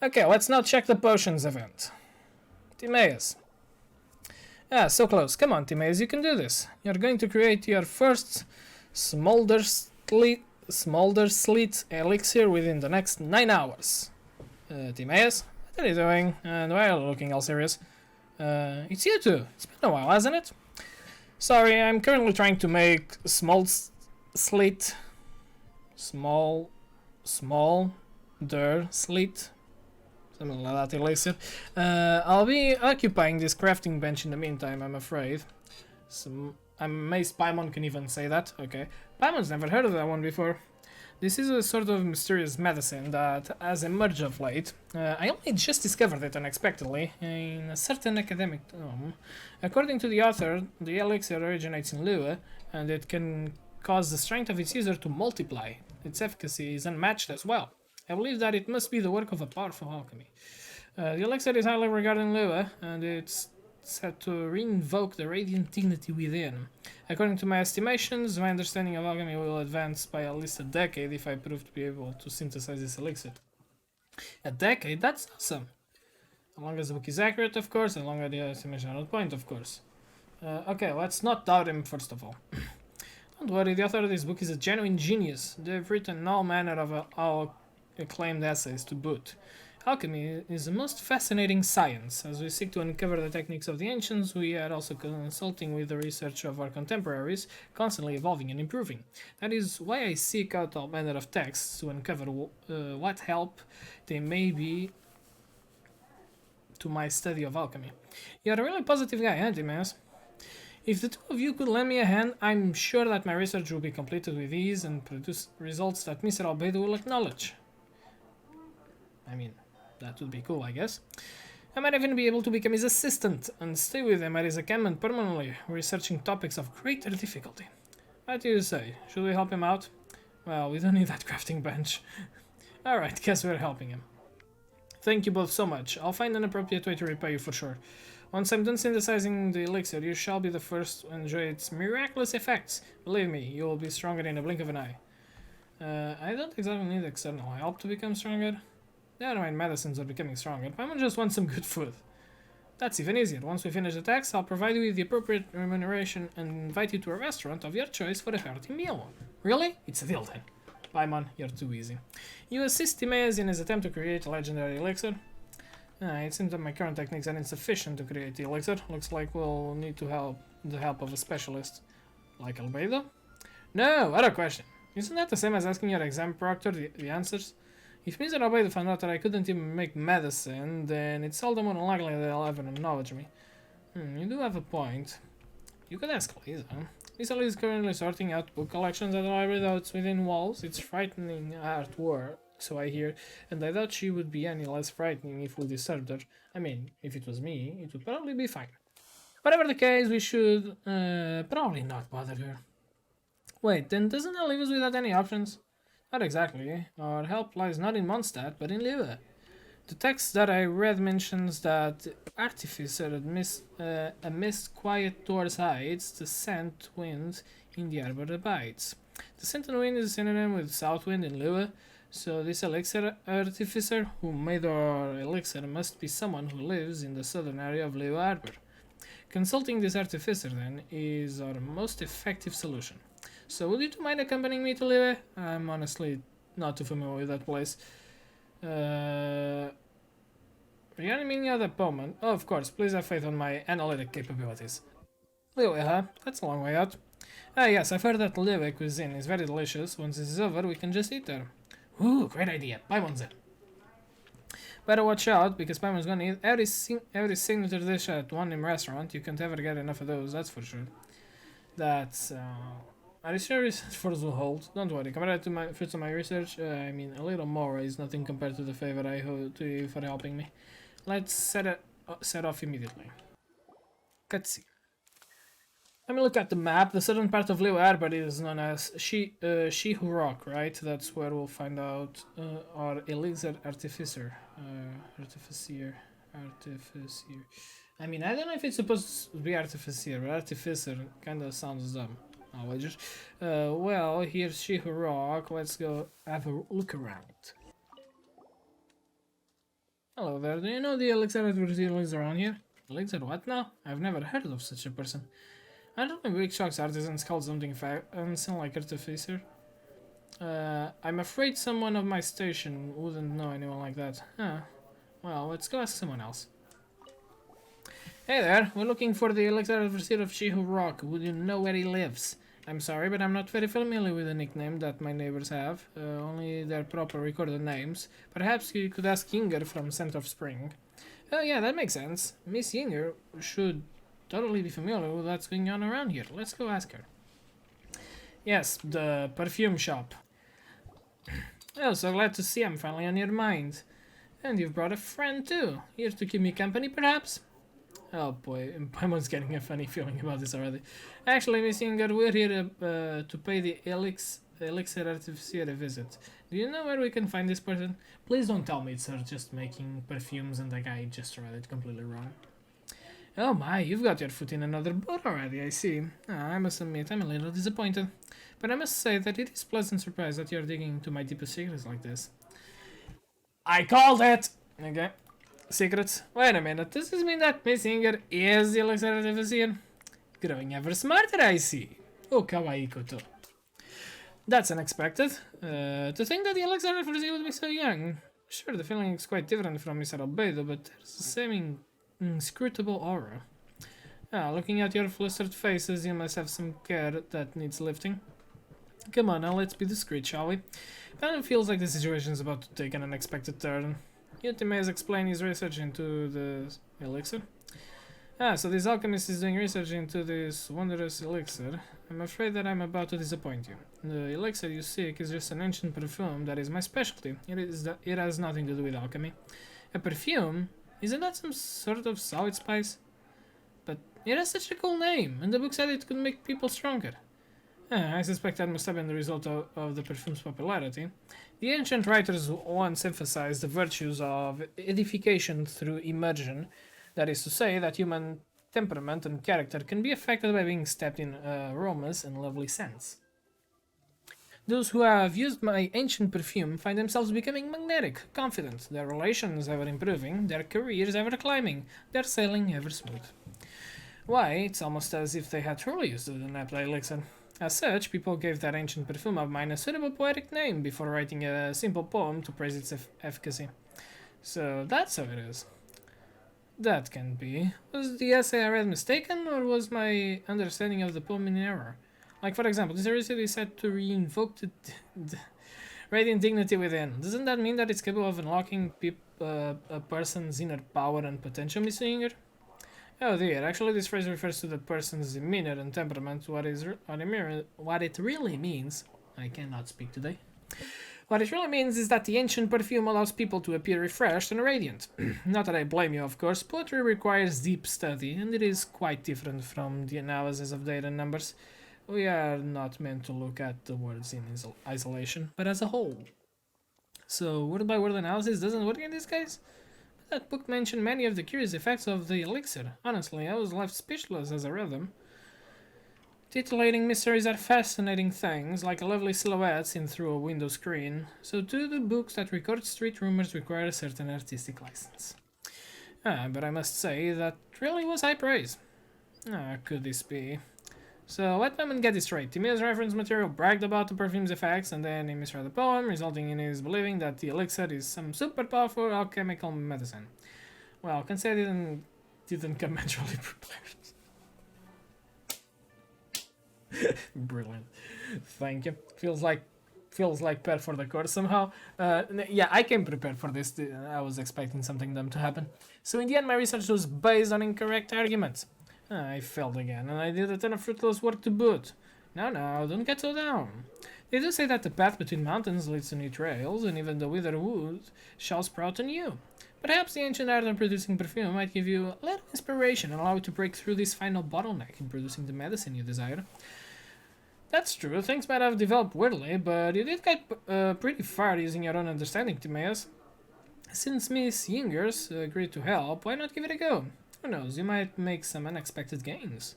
Okay, let's now check the potions event. Timaeus. Ah, so close. Come on, Timaeus, you can do this. You're going to create your first smolder slit elixir within the next 9 hours. Timaeus, what are you doing? And why are you looking all serious? It's you two. It's been a while, hasn't it? Sorry, I'm currently trying to make slit. Small. Der slit. Something like that, elixir. I'll be occupying this crafting bench in the meantime, I'm afraid. I'm amazed Paimon can even say that. Okay. Paimon's never heard of that one before. This is a sort of mysterious medicine that has emerged of late. I only just discovered it unexpectedly in a certain academic tome. According to the author, the elixir originates in Liyue, and it can cause the strength of its user to multiply. Its efficacy is unmatched as well. I believe that it must be the work of a powerful alchemy. The elixir is highly regarded in Liyue, and it's said to reinvoke the radiant dignity within. According to my estimations, my understanding of alchemy will advance by at least a decade if I prove to be able to synthesize this elixir. A decade? That's awesome! As long as the book is accurate, of course, as long as the estimation are on point, of course. Okay, let's not doubt him first of all. Don't worry, the author of this book is a genuine genius. They've written all manner of acclaimed essays to boot. Alchemy is the most fascinating science. As we seek to uncover the techniques of the ancients, we are also consulting with the research of our contemporaries, constantly evolving and improving. That is why I seek out all manner of texts to uncover what help they may be to my study of alchemy. You're a really positive guy, aren't you, Mas? If the two of you could lend me a hand, I'm sure that my research will be completed with ease and produce results that Mr. Albedo will acknowledge. I mean, that would be cool, I guess. I might even be able to become his assistant and stay with him at his encampment permanently, researching topics of greater difficulty. What do you say? Should we help him out? Well, we don't need that crafting bench. Alright, guess we're helping him. Thank you both so much. I'll find an appropriate way to repay you for sure. Once I'm done synthesizing the elixir, you shall be the first to enjoy its miraculous effects. Believe me, you will be stronger in a blink of an eye. I don't exactly need external help to become stronger. Never mind medicines are becoming stronger. Paimon just wants some good food. That's even easier. Once we finish the task, I'll provide you with the appropriate remuneration and invite you to a restaurant of your choice for a hearty meal. Really? It's a deal then. Paimon, you're too easy. You assist Timaeus in his attempt to create a legendary elixir. It seems that my current techniques are insufficient to create the elixir. Looks like we'll need the help of a specialist. Like Albedo? No, other question. Isn't that the same as asking your exam proctor the answers? If Mr. Albedo found out that I couldn't even make medicine, then it's seldom more unlikely that they'll ever acknowledge me. You do have a point. You could ask Lisa. Lisa is currently sorting out book collections at the library that's within walls. It's frightening artwork, so I hear, and I doubt she would be any less frightening if we disturbed her. I mean, if it was me, it would probably be fine. Whatever the case, we should probably not bother her. Wait, then doesn't that leave us without any options? Not exactly. Our help lies not in Mondstadt, but in Liyue. The text that I read mentions that Artificer amidst quiet doors hides, the scent wind in the arbor abides. The scent wind is a synonym with Southwind in Liyue, so this elixir artificer who made our elixir must be someone who lives in the southern area of Liyue Arbor. Consulting this artificer, then, is our most effective solution. So would you two mind accompanying me to Liyue? I'm honestly not too familiar with that place. Reaniming at that moment. Oh, of course, please have faith on my analytic capabilities. Liyue, huh? That's a long way out. Ah, yes, I've heard that Liyue cuisine is very delicious. Once this is over, we can just eat there. Ooh, great idea. Paimon's in. Better watch out, because Paimon's gonna eat every signature dish at one in restaurant. You can't ever get enough of those, that's for sure. That's, Are you sure his efforts will hold? Don't worry, compared to my fruits of my research, I mean, a little more is nothing compared to the favor I owe to you for helping me. Let's set off immediately. Cutscene. Let me look at the map. The southern part of Liyue Arbor is known as Shihu Rock, right? That's where we'll find out our elixir artificer. Artificier. I mean, I don't know if it's supposed to be artificier, but artificer kinda sounds dumb. I'll wager. Well, here's Shihu Rock. Let's go have a look around. Hello there, do you know the elixir adversary lives around here? Elixir what now? I've never heard of such a person. I don't know Greek shocks artisans called something fancy like artificer. I'm afraid someone of my station wouldn't know anyone like that. Huh. Well, let's go ask someone else. Hey there, we're looking for the elixir adversary of Shihu Rock. Would you know where he lives? I'm sorry, but I'm not very familiar with the nickname that my neighbors have. Only their proper recorded names. Perhaps you could ask Yinger from Center of Spring. Oh yeah, that makes sense. Miss Yinger should totally be familiar with what's going on around here. Let's go ask her. Yes, the perfume shop. Oh, so glad to see I'm finally on your mind. And you've brought a friend too. Here to keep me company, perhaps? Oh boy, Paimon's getting a funny feeling about this already. Actually, Miss Yinger, we're here to pay the Elixir Artificier a visit. Do you know where we can find this person? Please don't tell me it's her just making perfumes and the guy just read it completely wrong. Oh my, you've got your foot in another boat already, I see. I must admit, I'm a little disappointed. But I must say that it is a pleasant surprise that you're digging into my deepest secrets like this. I called it! Okay. Secrets. Wait a minute, does this mean that Miss Yinger is the Elixir Artificier? Growing ever smarter, I see. Oh, kawaii koto. That's unexpected. To think that the Elixir Artificier would be so young. Sure, the feeling is quite different from Mr. Albedo, but there's the same inscrutable aura. Looking at your flustered faces, you must have some care that needs lifting. Come on now, let's be discreet, shall we? It feels like the situation is about to take an unexpected turn. Yuti may explain his research into the elixir. So this alchemist is doing research into this wondrous elixir. I'm afraid that I'm about to disappoint you. The elixir you seek is just an ancient perfume that is my specialty. It has nothing to do with alchemy. A perfume? Isn't that some sort of solid spice? But it has such a cool name, and the book said it could make people stronger. I suspect that must have been the result of the perfume's popularity. The ancient writers once emphasized the virtues of edification through immersion, that is to say, that human temperament and character can be affected by being steeped in aromas and lovely scents. Those who have used my ancient perfume find themselves becoming magnetic, confident, their relations ever improving, their careers ever climbing, their sailing ever smooth. Why, it's almost as if they had truly used the Naphtha elixir. As such, people gave that ancient perfume of mine a suitable poetic name before writing a simple poem to praise its efficacy. So that's how it is. That can be. Was the essay I read mistaken, or was my understanding of the poem in error? Like, for example, this essay is said to re-invoke the radiant dignity within. Doesn't that mean that it's capable of unlocking a person's inner power and potential, Mr. Yinger? Oh dear, actually this phrase refers to the person's demeanor and temperament. What it really means, I cannot speak today. What it really means is that the ancient perfume allows people to appear refreshed and radiant. Not that I blame you, of course. Poetry requires deep study, and it is quite different from the analysis of data and numbers. We are not meant to look at the words in isolation, but as a whole. So word-by-word analysis doesn't work in this case? That book mentioned many of the curious effects of the elixir. Honestly, I was left speechless as I read them. Titillating mysteries are fascinating things, like a lovely silhouette seen through a window screen. So too do books that record street rumors require a certain artistic license. But I must say, that really was high praise. Could this be? So let me get this straight. Timir's reference material bragged about the perfume's effects, and then he misread the poem, resulting in his believing that the elixir is some super powerful alchemical medicine. Well, I can say I didn't come naturally prepared. Brilliant. Thank you. Feels like per for the course somehow. Yeah, I came prepared for this. I was expecting something dumb to happen. So in the end, my research was based on incorrect arguments. I failed again, and I did a ton of fruitless work to boot. No, don't get so down. They do say that the path between mountains leads to new trails, and even the withered wood shall sprout anew. Perhaps the ancient art of producing perfume might give you a little inspiration and allow you to break through this final bottleneck in producing the medicine you desire. That's true, things might have developed weirdly, but you did get pretty far using your own understanding, Timaeus. Since Miss Yingers agreed to help, why not give it a go? Who knows, you might make some unexpected gains.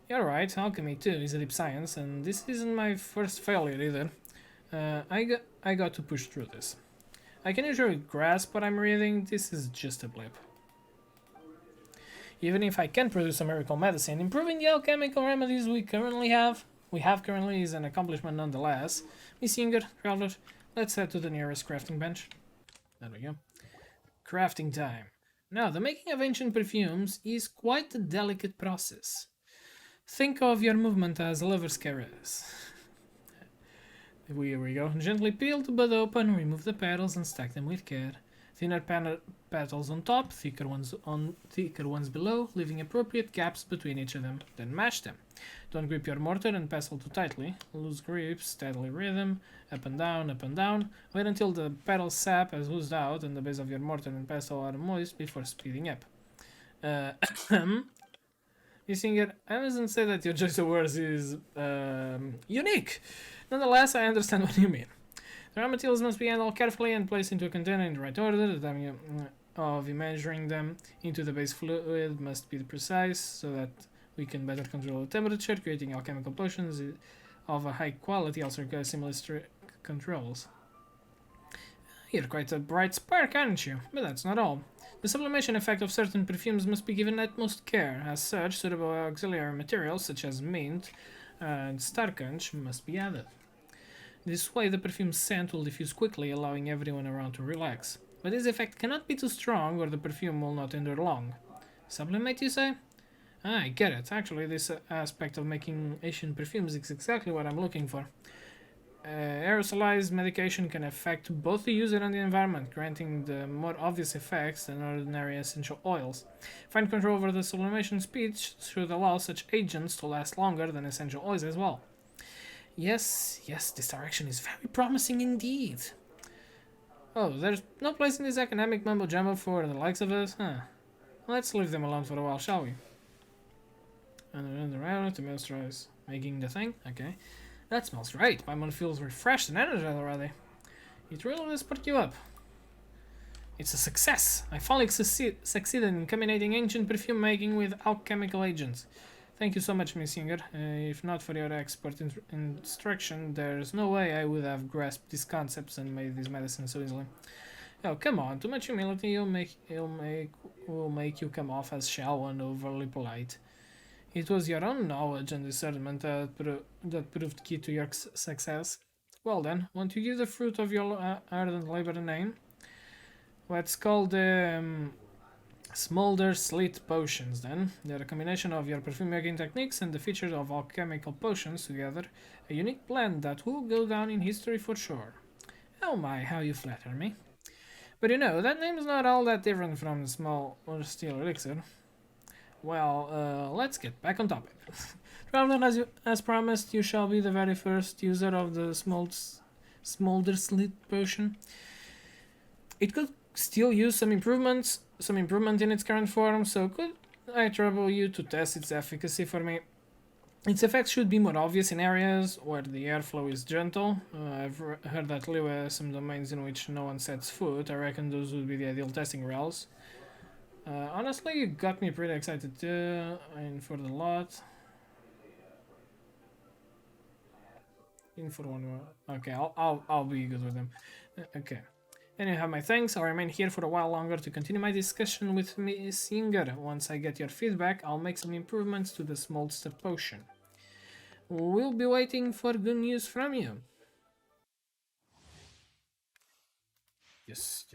You're right, alchemy too is a deep science, and this isn't my first failure either. I got to push through this. I can usually grasp what I'm reading. This is just a blip. Even if I can produce a miracle medicine, improving the alchemical remedies we have currently is an accomplishment nonetheless. Miss Inger, Traveler, let's head to the nearest crafting bench. There we go. Crafting time. Now, the making of ancient perfumes is quite a delicate process. Think of your movement as lover's caress. Here we go. Gently peel the bud open, remove the petals and stack them with care. Thinner petals on top, thicker ones below, leaving appropriate gaps between each of them. Then mash them. Don't grip your mortar and pestle too tightly. Loose grip, steadily rhythm, up and down, up and down. Wait until the petal sap has oozed out and the base of your mortar and pestle are moist before speeding up. You Singer, I mustn't say that your choice of words is unique. Nonetheless, I understand what you mean. The raw materials must be handled carefully and placed into a container in the right order. The timing of measuring them into the base fluid must be precise so that we can better control the temperature. Creating alchemical potions of a high quality also requires similar strict controls. You're quite a bright spark, aren't you? But that's not all. The sublimation effect of certain perfumes must be given utmost care. As such, suitable auxiliary materials such as mint and starconch must be added. This way the perfume's scent will diffuse quickly, allowing everyone around to relax. But this effect cannot be too strong or the perfume will not endure long. Sublimate, you say? I get it. Actually, this aspect of making Asian perfumes is exactly what I'm looking for. Aerosolized medication can affect both the user and the environment, granting the more obvious effects than ordinary essential oils. Fine control over the sublimation speed should allow such agents to last longer than essential oils as well. Yes, this direction is very promising indeed. Oh, there's no place in this academic mumbo-jumbo for the likes of us? Huh. Let's leave them alone for a while, shall we? And around to moisturize. Making the thing? Okay. That smells great. My mind feels refreshed and energized already. It really does perk you up. It's a success. I finally succeeded in combinating ancient perfume making with alchemical agents. Thank you so much, Miss Singer. If not for your expert instruction, there's no way I would have grasped these concepts and made this medicine so easily. Oh, come on. Too much humility will make you come off as shallow and overly polite. It was your own knowledge and discernment that proved key to your success. Well then, won't you give the fruit of your ardent labor a name? Let's call them Smolder Slit Potions then. They're a combination of your perfume making techniques and the features of alchemical potions together. A unique blend that will go down in history for sure. Oh my, how you flatter me. But you know, that name's not all that different from the small or steel elixir. Well, let's get back on topic. Traveler, as promised, you shall be the very first user of the Smolder Slit Potion. It could still use some improvement in its current form, so could I trouble you to test its efficacy for me? Its effects should be more obvious in areas where the airflow is gentle. I've heard that Liyue has some domains in which no one sets foot. I reckon those would be the ideal testing rails. Honestly, you got me pretty excited too, in for the lot. In for one more. Okay, I'll be good with them. Okay. Then you have my thanks. I'll remain here for a while longer to continue my discussion with Miss Singer. Once I get your feedback, I'll make some improvements to the Smolder Potion. We'll be waiting for good news from you. Yes.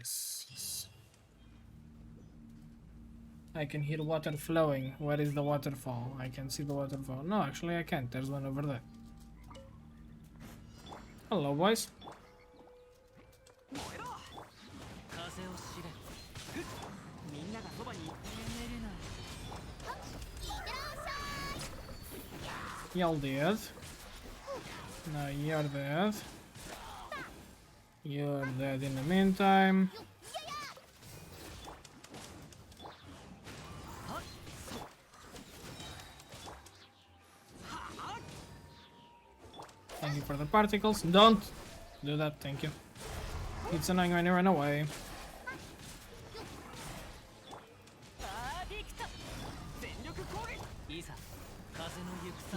I can hear water flowing. Where is the waterfall? I can see the waterfall. No, actually I can't. There's one over there. Hello, boys. You're dead. No, you're dead. You're dead in the meantime. Thank you for the particles. Don't do that, thank you. It's annoying when you run away.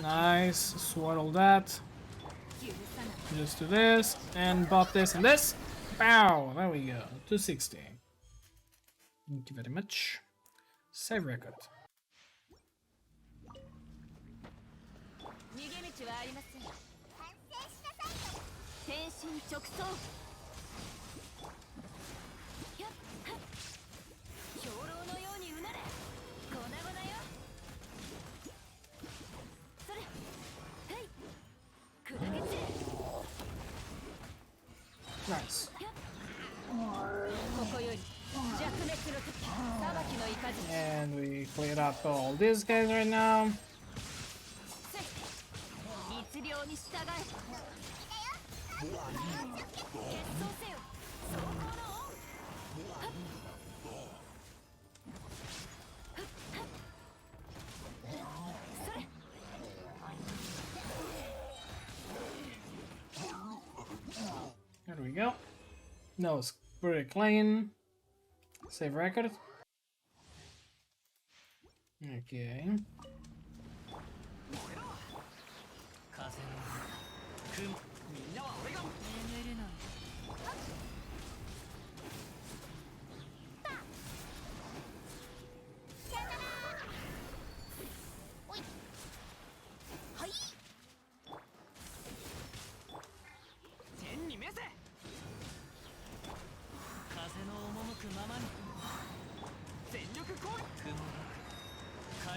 Nice, swirl that. Just do this, and bop this and this. Pow! There we go. 260. Thank you very much. Save record. Nice. And we cleared up all these guys right now. There we go. That was pretty clean. Save record. Okay.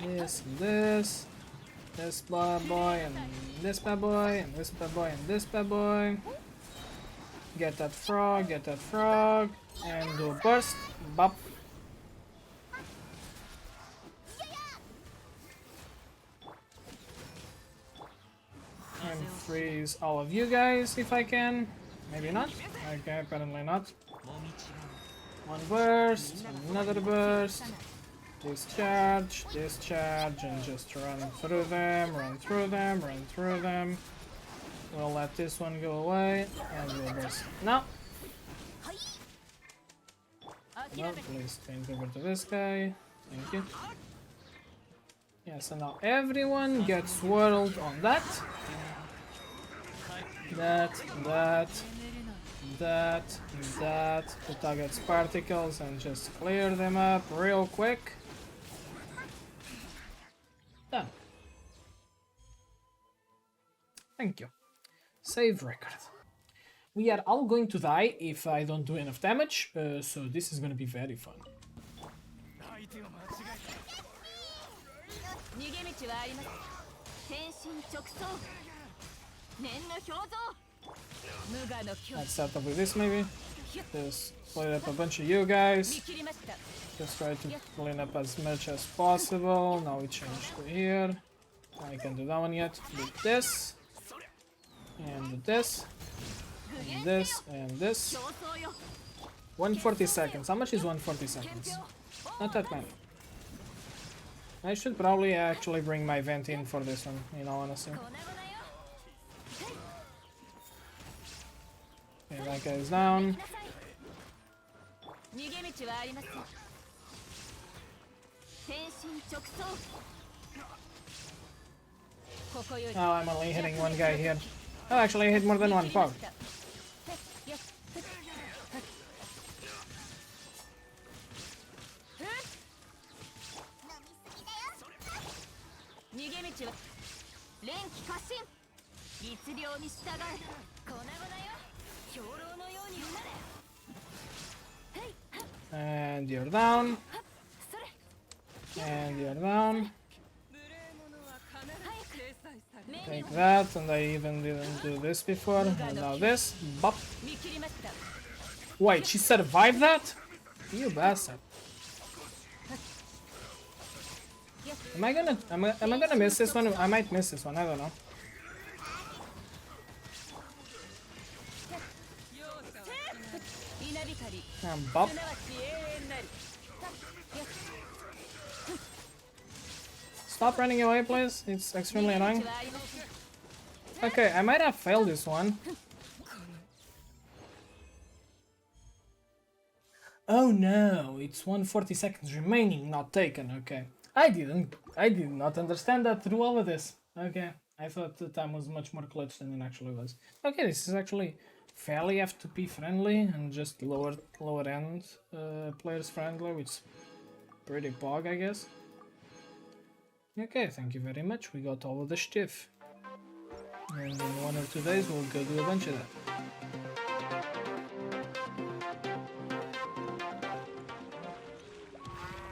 This and this bad boy and this bad boy and this bad boy and this bad boy. Get that frog, and do a burst. Bop. And freeze all of you guys if I can. Maybe not. Okay, apparently not. One burst, another burst. Discharge, and just run through them. We'll let this one go away, and we'll burst. No! No, please change over to this guy. Thank you. Yeah, so now everyone gets swirled on that. That. The target's particles and just clear them up real quick. Done. Thank you. Save record. We are all going to die if I don't do enough damage, so this is going to be very fun. Let's start up with this maybe. Just split up a bunch of you guys. Just try to clean up as much as possible. Now we change to here. I can't do that one yet. Do this. And this. And this. And this. 140 seconds. How much is 140 seconds? Not that many. I should probably actually bring my vent in for this one, in all honesty. Okay, that guy's down. Oh, I'm only hitting one guy here. Oh, actually I hit more than one pog. And you're down. And you're down. Take that, and I even didn't do this before. And now this. Bop. Wait, she survived that? You bastard. Am I gonna miss this one? I might miss this one, I don't know. And bop. Stop running away, please. It's extremely annoying. Okay, I might have failed this one. Oh no, it's 140 seconds remaining, not taken. Okay. I did not understand that through all of this. Okay. I thought the time was much more clutch than it actually was. Okay, this is actually fairly F2P friendly and just lower end players friendly, which is pretty pog, I guess. Okay, thank you very much. We got all of the stuff. And in 1 or 2 days we'll go do a bunch of that.